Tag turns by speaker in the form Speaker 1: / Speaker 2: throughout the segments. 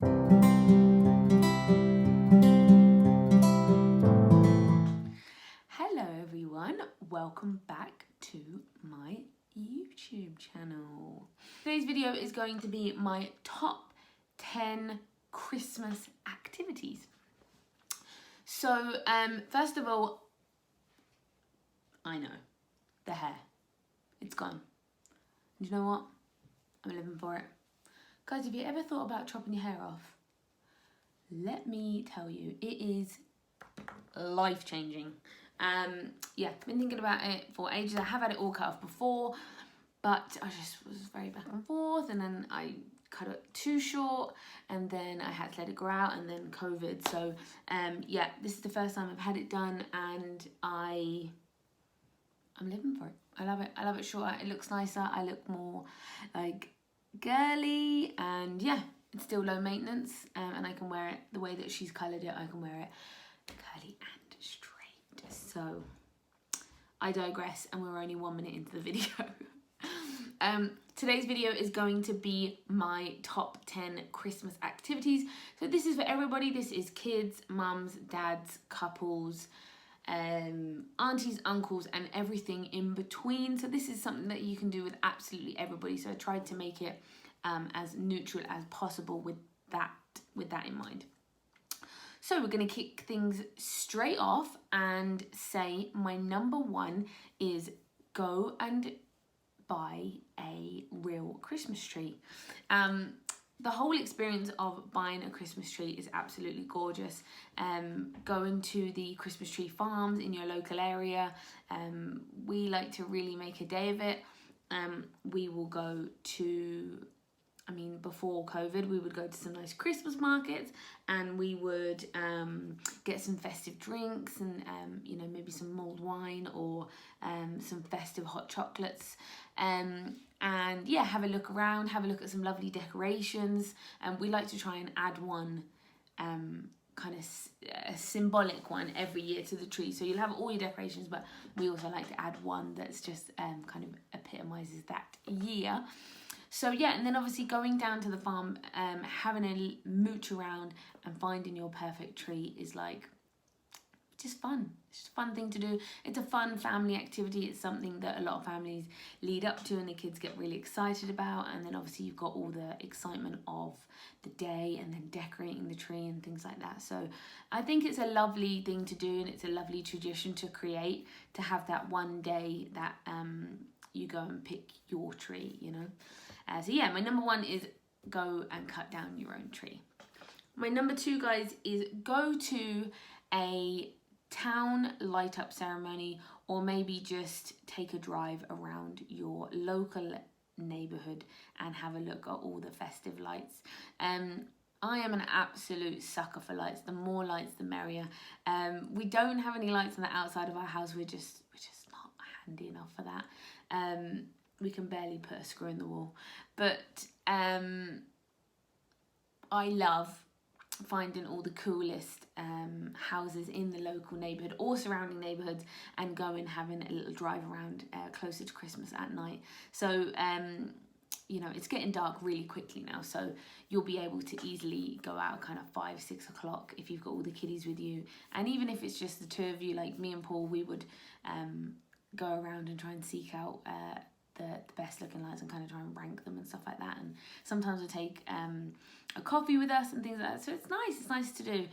Speaker 1: Hello everyone, welcome back to my YouTube channel. Today's video is going to be my top 10 Christmas activities. So first of all, I know, the hair, it's gone. And you know what? I'm living for it. Guys, have you ever thought about chopping your hair off? Let me tell you, it is life-changing. Yeah, I've been thinking about it for ages. I have had it all cut off before, but I just was very back and forth, and then I cut it too short, and then I had to let it grow out, and then COVID. So yeah, this is the first time I've had it done, and I'm living for it. I love it. I love it shorter. It looks nicer. I look more like girly, and yeah, it's still low maintenance, and I can wear it the way that she's coloured it. I can wear it curly and straight. So I digress, and we're only 1 minute into the video. Today's video is going to be my top 10 Christmas activities. So this is for everybody. This is kids, mums, dads, couples, aunties, uncles, and everything in between. So this is something that you can do with absolutely everybody. So I tried to make it as neutral as possible with that in mind. So we're going to kick things straight off and say my number one is go and buy a real Christmas tree. The whole experience of buying a Christmas tree is absolutely gorgeous. Going to the Christmas tree farms in your local area, we like to really make a day of it. We will go to, before COVID, we would go to some nice Christmas markets, and we would get some festive drinks and, maybe some mulled wine or some festive hot chocolates. And yeah, have a look around, have a look at some lovely decorations. And we like to try and add one a symbolic one every year to the tree. So you'll have all your decorations, but we also like to add one that's just kind of epitomises that year. So yeah, and then obviously going down to the farm, having a mooch around and finding your perfect tree is like just fun. It's just a fun thing to do. It's a fun family activity. It's something that a lot of families lead up to and the kids get really excited about. And then obviously you've got all the excitement of the day and then decorating the tree and things like that. So I think it's a lovely thing to do, and it's a lovely tradition to create, to have that one day that you go and pick your tree, So yeah, my number one is go and cut down your own tree. My number two, guys, is go to a town light up ceremony, or maybe just take a drive around your local neighborhood and have a look at all the festive lights. I am an absolute sucker for lights. The more lights, the merrier. We don't have any lights on the outside of our house. We're just not handy enough for that. We can barely put a screw in the wall. But I love finding all the coolest houses in the local neighbourhood or surrounding neighbourhoods, and going having a little drive around closer to Christmas at night. So it's getting dark really quickly now, so you'll be able to easily go out kind of 5-6 o'clock if you've got all the kiddies with you. And even if it's just the two of you, like me and Paul, we would go around and try and seek out the best looking lights and kind of try and rank them and stuff like that. And sometimes we take a coffee with us and things like that. So it's nice to do.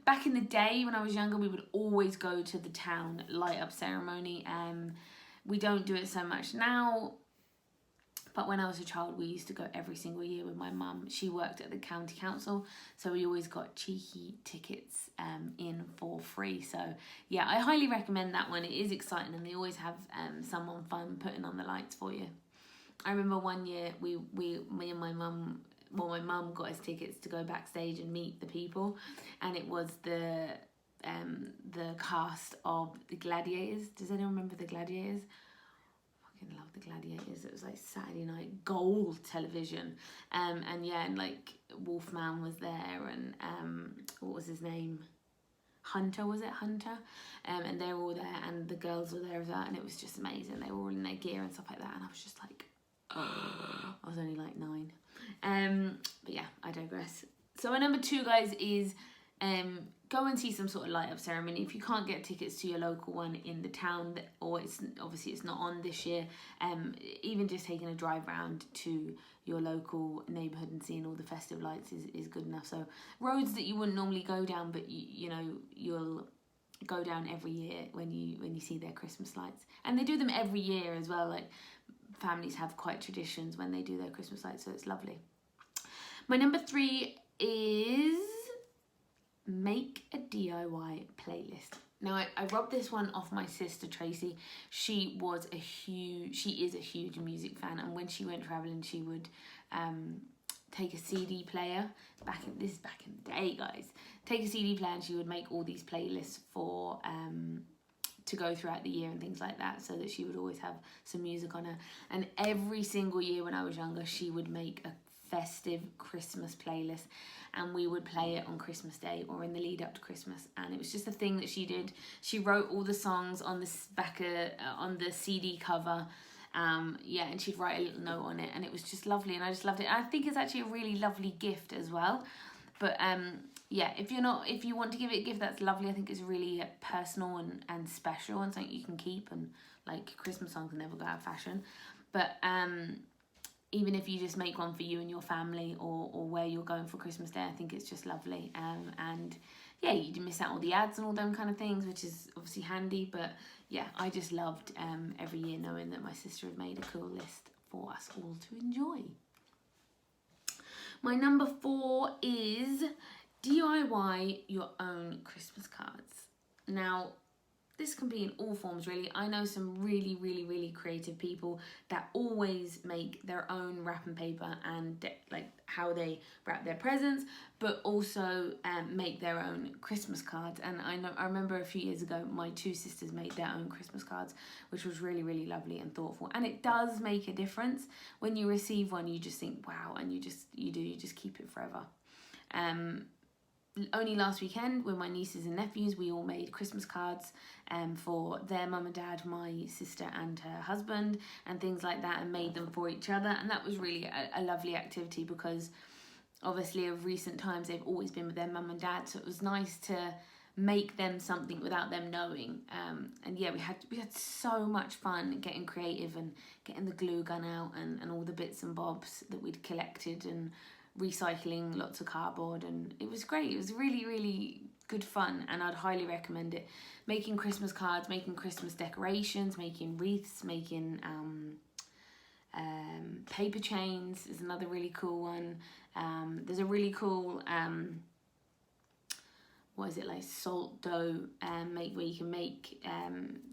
Speaker 1: Back in the day when I was younger, we would always go to the town light up ceremony. We don't do it so much now, but when I was a child, we used to go every single year with my mum. She worked at the county council, so we always got cheeky tickets in for free. So yeah, I highly recommend that one. It is exciting, and they always have someone fun putting on the lights for you. I remember one year me and my mum, my mum got us tickets to go backstage and meet the people, and it was the cast of the Gladiators. Does anyone remember the Gladiators? Love the Gladiators. It was like Saturday night gold television, and yeah, and like Wolfman was there, and what was his name, Hunter, was it Hunter? And they were all there, and the girls were there as well, and it was just amazing. They were all in their gear and stuff like that, and I was just like, oh, I was only like 9. But yeah, I digress. So my number 2, guys, is go and see some sort of light up ceremony. If you can't get tickets to your local one in the town, or it's not on this year, even just taking a drive round to your local neighbourhood and seeing all the festive lights is good enough. So roads that you wouldn't normally go down, but you'll go down every year when you see their Christmas lights, and they do them every year as well. Like, families have quite traditions when they do their Christmas lights, so it's lovely. My number 3 is make a DIY playlist. Now, I robbed this one off my sister Tracy. She is a huge music fan, and when she went traveling, she would take a CD player. This is back in the day, guys. Take a CD player, and she would make all these playlists for to go throughout the year and things like that, so that she would always have some music on her. And every single year when I was younger, she would make a festive Christmas playlist, and we would play it on Christmas Day or in the lead up to Christmas. And it was just a thing that she did. She wrote all the songs on this on the CD cover, and she'd write a little note on it, and it was just lovely, and I just loved it. I think it's actually a really lovely gift as well. But if you want to give it a gift, that's lovely. I think it's really personal and special, and something you can keep. And like, Christmas songs never go out of fashion. But even if you just make one for you and your family, or where you're going for Christmas Day, I think it's just lovely. And yeah, you miss out all the ads and all them kind of things, which is obviously handy. But yeah, I just loved every year knowing that my sister had made a cool list for us all to enjoy. My number 4 is DIY your own Christmas cards. Now, this can be in all forms, really. I know some really, really, really creative people that always make their own wrapping paper and like how they wrap their presents, but also make their own Christmas cards. And I remember a few years ago, my 2 sisters made their own Christmas cards, which was really, really lovely and thoughtful. And it does make a difference when you receive one. You just think, wow, and you just keep it forever. Only last weekend, with my nieces and nephews, we all made Christmas cards for their mum and dad, my sister and her husband, and things like that, and made them for each other. And that was really a lovely activity, because obviously of recent times they've always been with their mum and dad, so it was nice to make them something without them knowing. And yeah, we had so much fun getting creative and getting the glue gun out and all the bits and bobs that we'd collected, and recycling lots of cardboard, and it was great. It was really, really good fun, and I'd highly recommend it. Making Christmas cards, making Christmas decorations, making wreaths, making paper chains is another really cool one. There's a really cool salt dough where you can make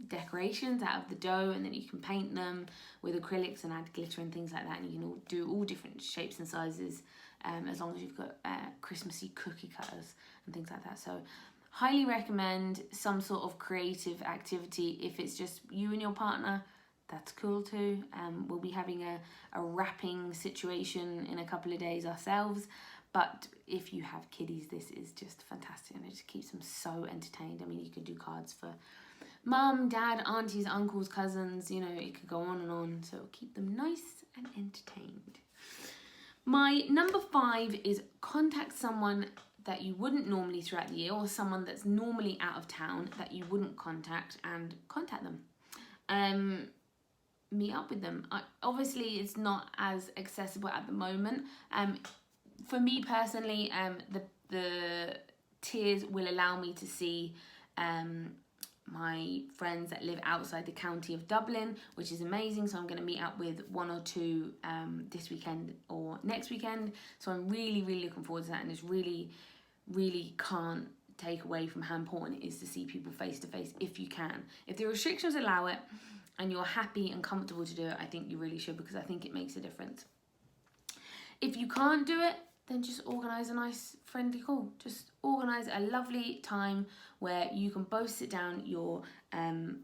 Speaker 1: decorations out of the dough, and then you can paint them with acrylics and add glitter and things like that, and you can do all different shapes and sizes, as long as you've got Christmassy cookie cutters and things like that. So highly recommend some sort of creative activity. If it's just you and your partner, that's cool too. We'll be having a wrapping situation in a couple of days ourselves, but if you have kiddies, this is just fantastic, and it just keeps them so entertained. I mean, you could do cards for mum, dad, aunties, uncles, cousins, it could go on and on, so it'll keep them nice and entertained. My number 5 is contact someone that you wouldn't normally throughout the year, or someone that's normally out of town that you wouldn't contact, and contact them. Meet up with them. Obviously, it's not as accessible at the moment. For me personally, the tiers will allow me to see my friends that live outside the county of Dublin, which is amazing. So I'm going to meet up with 1 or 2 this weekend or next weekend. So I'm really, really looking forward to that, and it's really, really can't take away from how important it is to see people face to face if you can. If the restrictions allow it and you're happy and comfortable to do it, I think you really should, because I think it makes a difference. If you can't do it, then just organise a nice friendly call. Just organise a lovely time where you can both sit down, you're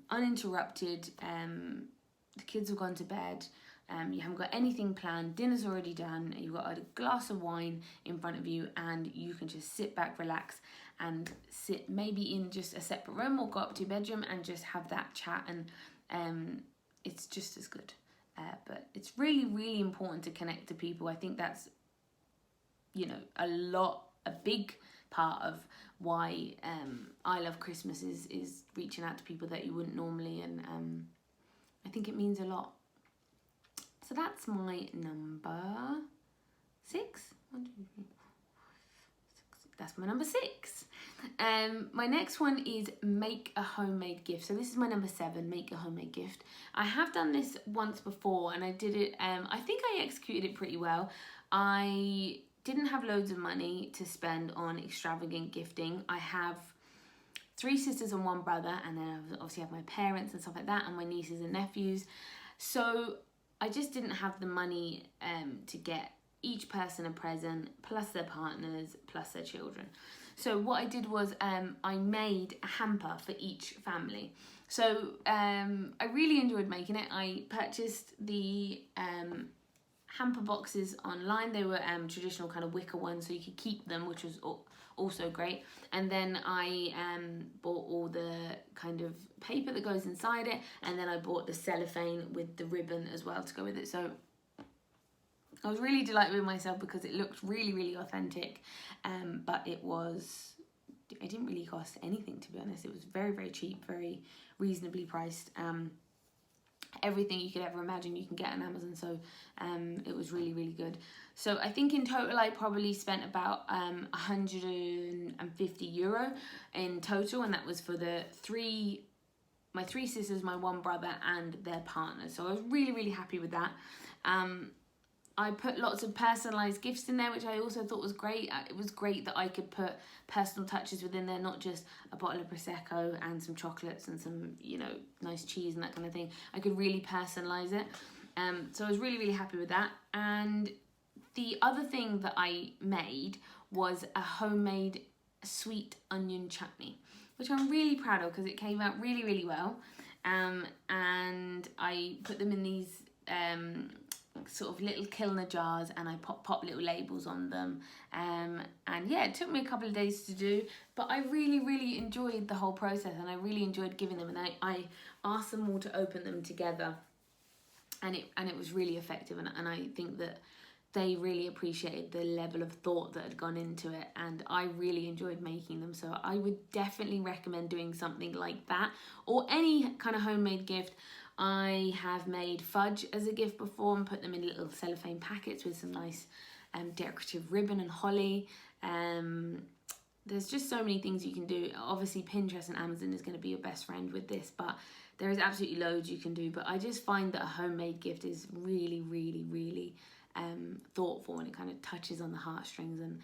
Speaker 1: uninterrupted, the kids have gone to bed, you haven't got anything planned, dinner's already done, you've got a glass of wine in front of you, and you can just sit back, relax, and sit maybe in just a separate room, or go up to your bedroom and just have that chat, and it's just as good. But it's really, really important to connect to people. I think that's, you know, a big part of why I love Christmas is reaching out to people that you wouldn't normally, and I think it means a lot. So that's my number 6. 1, 2, 3, 4, 5, 6. That's my number 6. My next one is make a homemade gift. So this is my number 7, make a homemade gift. I have done this once before, and I did it, I think I executed it pretty well. I didn't have loads of money to spend on extravagant gifting. I have 3 sisters and 1 brother, and then I obviously have my parents and stuff like that, and my nieces and nephews. So I just didn't have the money to get each person a present, plus their partners, plus their children. So what I did was I made a hamper for each family. So I really enjoyed making it. I purchased the hamper boxes online. They were traditional kind of wicker ones, so you could keep them, which was also great. And then I bought all the kind of paper that goes inside it, and then I bought the cellophane with the ribbon as well to go with it. So I was really delighted with myself because it looked really, really authentic, but it didn't really cost anything, to be honest. It was very, very cheap, very reasonably priced. Everything you could ever imagine you can get on Amazon, so it was really, really good. So I think in total I probably spent about €150 in total, and that was for my 3 sisters, my 1 brother, and their partners. So I was really, really happy with that. I put lots of personalised gifts in there, which I also thought was great. It was great that I could put personal touches within there, not just a bottle of Prosecco and some chocolates and some, you know, nice cheese and that kind of thing. I could really personalise it. So I was really, really happy with that. And the other thing that I made was a homemade sweet onion chutney, which I'm really proud of because it came out really, really well. And I put them in these sort of little Kilner jars, and I pop little labels on them, and yeah, it took me a couple of days to do, but I really, really enjoyed the whole process, and I really enjoyed giving them, and I asked them all to open them together, and it was really effective, and I think that they really appreciated the level of thought that had gone into it, and I really enjoyed making them. So I would definitely recommend doing something like that, or any kind of homemade gift. I have made fudge as a gift before and put them in little cellophane packets with some nice decorative ribbon and holly. There's just so many things you can do. Obviously Pinterest and Amazon is going to be your best friend with this, but there is absolutely loads you can do. But I just find that a homemade gift is really, really, really thoughtful, and it kind of touches on the heartstrings, and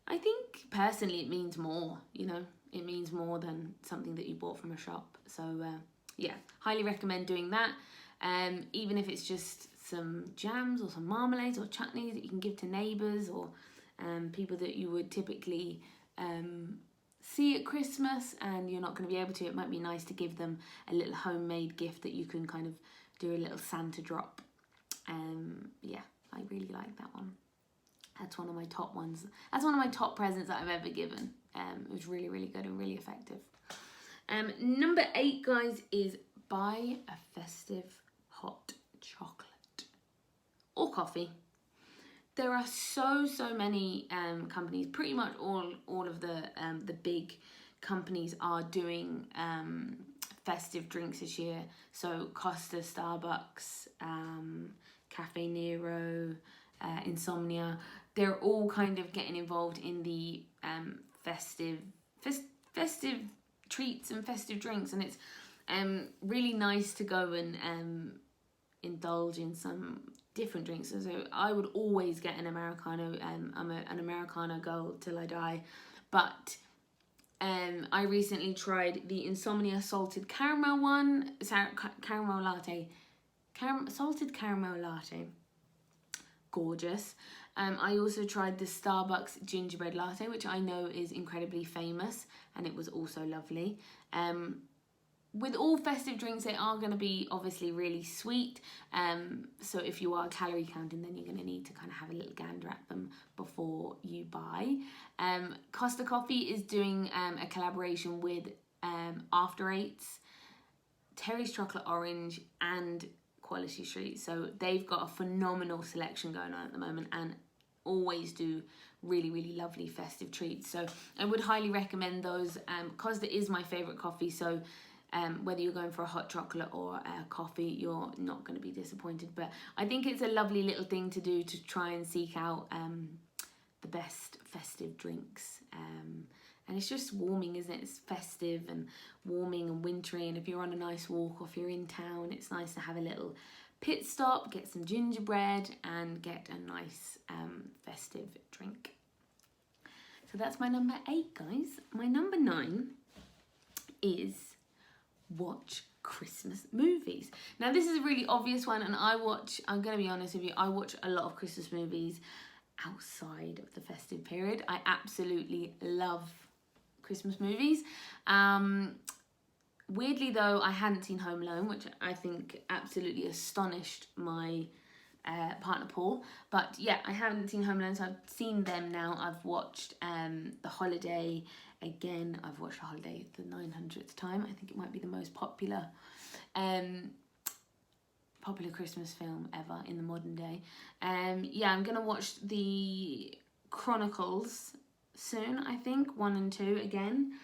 Speaker 1: I think personally it means more, you know, it means more than something that you bought from a shop. So yeah, highly recommend doing that. Even if it's just some jams or some marmalades or chutneys that you can give to neighbours or people that you would typically see at Christmas and you're not going to be able to, it might be nice to give them a little homemade gift that you can kind of do a little Santa drop. Yeah, I really like that one. That's one of my top ones. That's one of my top presents that I've ever given. It was really, really good and really effective. Number 8, guys, is buy a festive hot chocolate or coffee. There are so many companies. Pretty much all of the big companies are doing festive drinks this year. So Costa, Starbucks, Cafe Nero, Insomnia. They're all kind of getting involved in the festive treats and festive drinks, and it's really nice to go and indulge in some different drinks. So I would always get an Americano. I'm an Americano girl till I die, but I recently tried the Insomnia salted caramel one, caramel latte, salted caramel latte, gorgeous. I also tried the Starbucks gingerbread latte, which I know is incredibly famous, and it was also lovely. With all festive drinks, they are going to be obviously really sweet. So if you are calorie counting, then you're going to need to kind of have a little gander at them before you buy. Costa Coffee is doing a collaboration with After Eights, Terry's Chocolate Orange, and Quality Street. So they've got a phenomenal selection going on at the moment, and always do really, really lovely festive treats. So I would highly recommend those, because it is my favourite coffee. So whether you're going for a hot chocolate or a coffee, you're not going to be disappointed. But I think it's a lovely little thing to do, to try and seek out the best festive drinks. And it's just warming, isn't it? It's festive and warming and wintry. And if you're on a nice walk, or if you're in town, it's nice to have a little pit stop, get some gingerbread, and get a nice festive drink. So that's my number 8, guys. My number 9 is watch Christmas movies. Now, this is a really obvious one, and I'm going to be honest with you, I watch a lot of Christmas movies outside of the festive period. I absolutely love Christmas movies. Weirdly though, I hadn't seen Home Alone, which I think absolutely astonished my partner Paul. But yeah, I haven't seen Home Alone, so I've seen them now. I've watched The Holiday again. I've watched The Holiday the 900th time. I think it might be the most popular Christmas film ever in the modern day. Yeah, I'm gonna watch the Chronicles soon, I think, 1 and 2 again.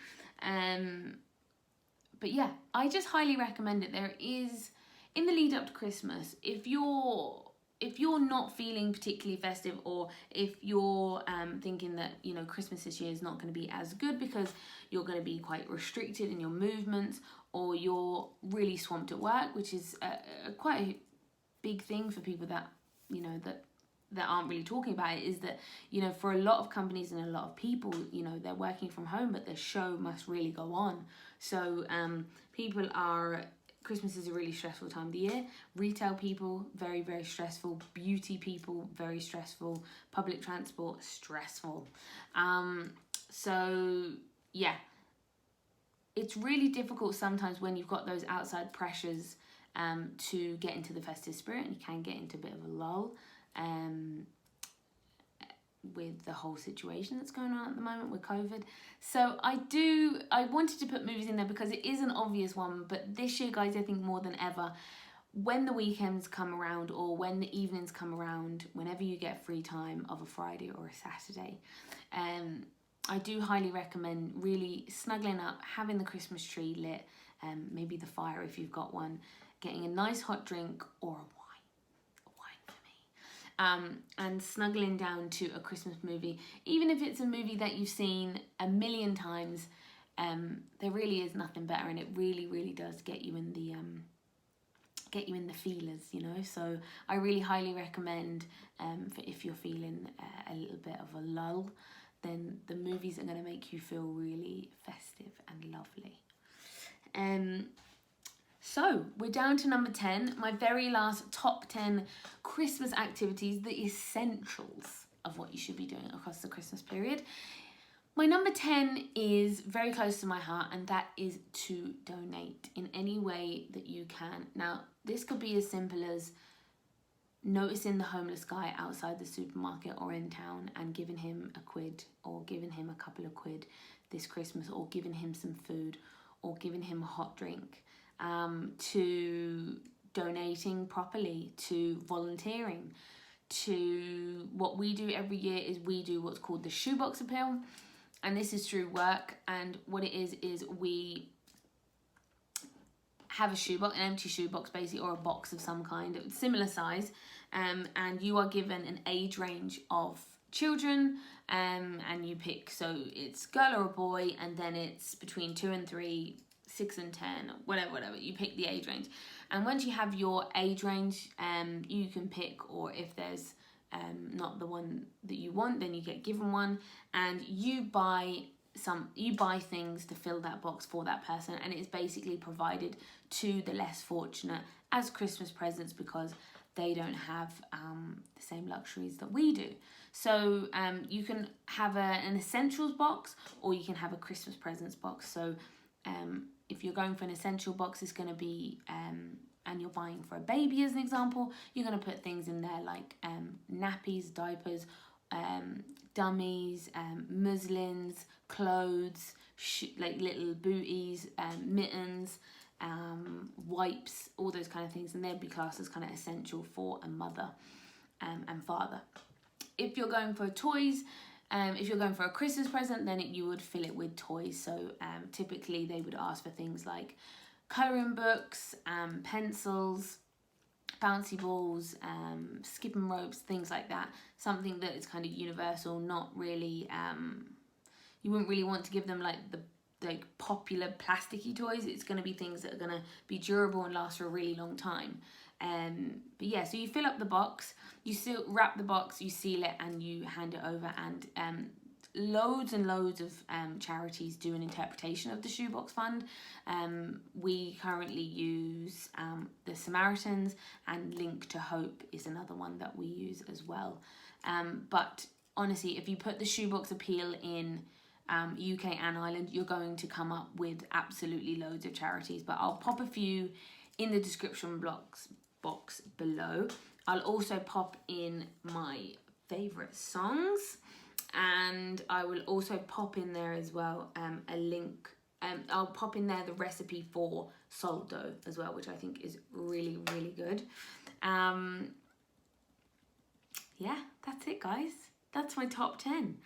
Speaker 1: But yeah, I just highly recommend it. There is, in the lead up to Christmas, if you're not feeling particularly festive, or if you're thinking that, you know, Christmas this year is not going to be as good because you're going to be quite restricted in your movements, or you're really swamped at work, which is quite a big thing for people that, you know, that aren't really talking about it, is that, you know, for a lot of companies and a lot of people, you know, they're working from home, but the show must really go on. So Christmas is a really stressful time of the year. Retail people, very, very stressful. Beauty people, very stressful. Public transport, stressful. So yeah, it's really difficult sometimes when you've got those outside pressures to get into the festive spirit, and you can get into a bit of a lull with the whole situation that's going on at the moment with COVID. So I wanted to put movies in there because it is an obvious one, but this year, guys, I think more than ever, when the weekends come around, or when the evenings come around, whenever you get free time of a Friday or a Saturday, I do highly recommend really snuggling up, having the Christmas tree lit, maybe the fire if you've got one, getting a nice hot drink or a wine for me, and snuggling down to a Christmas movie. Even if it's a movie that you've seen a million times, there really is nothing better, and it really, really does get you in the feelers, you know. So I really highly recommend, for if you're feeling a little bit of a lull, then the movies are going to make you feel really festive and lovely. So we're down to number 10, my very last top 10 Christmas activities, the essentials of what you should be doing across the Christmas period. My number 10 is very close to my heart, and that is to donate in any way that you can. Now, this could be as simple as noticing the homeless guy outside the supermarket or in town and giving him £1, or giving him a couple of quid this Christmas, or giving him some food, or giving him a hot drink, to donating properly, to volunteering, to what we do every year is we do what's called the shoebox appeal, and this is through work. And what it is we have a shoebox, an empty shoebox basically, or a box of some kind, similar size, and you are given an age range of children, and you pick, so it's girl or a boy, and then it's between 2 and 3, 6 and 10, whatever, you pick the age range. And once you have your age range, you can pick, or if there's not the one that you want, then you get given one, and you buy things to fill that box for that person, and it's basically provided to the less fortunate as Christmas presents, because they don't have the same luxuries that we do. So you can have an essentials box, or you can have a Christmas presents box. So if you're going for an essential box, it's going to be, and you're buying for a baby as an example, you're going to put things in there like nappies, diapers, dummies, muslins, clothes, like little booties, mittens, wipes, all those kind of things, and they'd be classed as kind of essential for a mother and father. If you're going for toys, if you're going for a Christmas present, then you would fill it with toys. So typically they would ask for things like colouring books, pencils, bouncy balls, skipping ropes, things like that. Something that is kind of universal, not really, you wouldn't really want to give them like the popular plasticky toys. It's going to be things that are going to be durable and last for a really long time. But yeah, so you fill up the box, you wrap the box, you seal it, and you hand it over. And loads and loads of charities do an interpretation of the Shoebox Fund. We currently use the Samaritans, and Link to Hope is another one that we use as well. But honestly, if you put the Shoebox Appeal in UK and Ireland, you're going to come up with absolutely loads of charities. But I'll pop a few in the description box below. I'll also pop in my favourite songs, and I will also pop in there as well a link. I'll pop in there the recipe for soldo as well, which I think is really, really good. Yeah, that's it, guys. That's my top 10.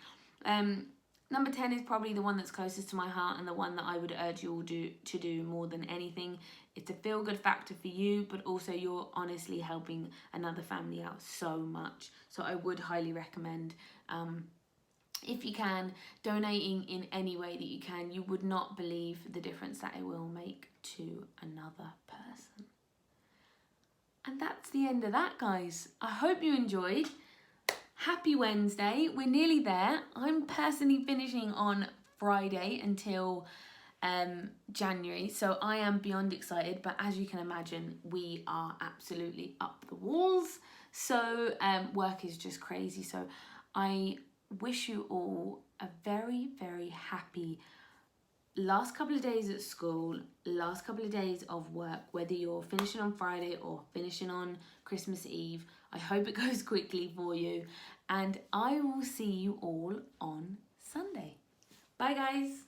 Speaker 1: Number 10 is probably the one that's closest to my heart, and the one that I would urge you all to do more than anything. It's a feel-good factor for you, but also you're honestly helping another family out so much. So I would highly recommend, if you can, donating in any way that you can. You would not believe the difference that it will make to another person. And that's the end of that, guys. I hope you enjoyed. Happy Wednesday. We're nearly there. I'm personally finishing on Friday until January, so I am beyond excited. But as you can imagine, we are absolutely up the walls. So work is just crazy. So I wish you all a very, very happy last couple of days at school, last couple of days of work, whether you're finishing on Friday or finishing on Christmas Eve. I hope it goes quickly for you, and I will see you all on Sunday. Bye, guys.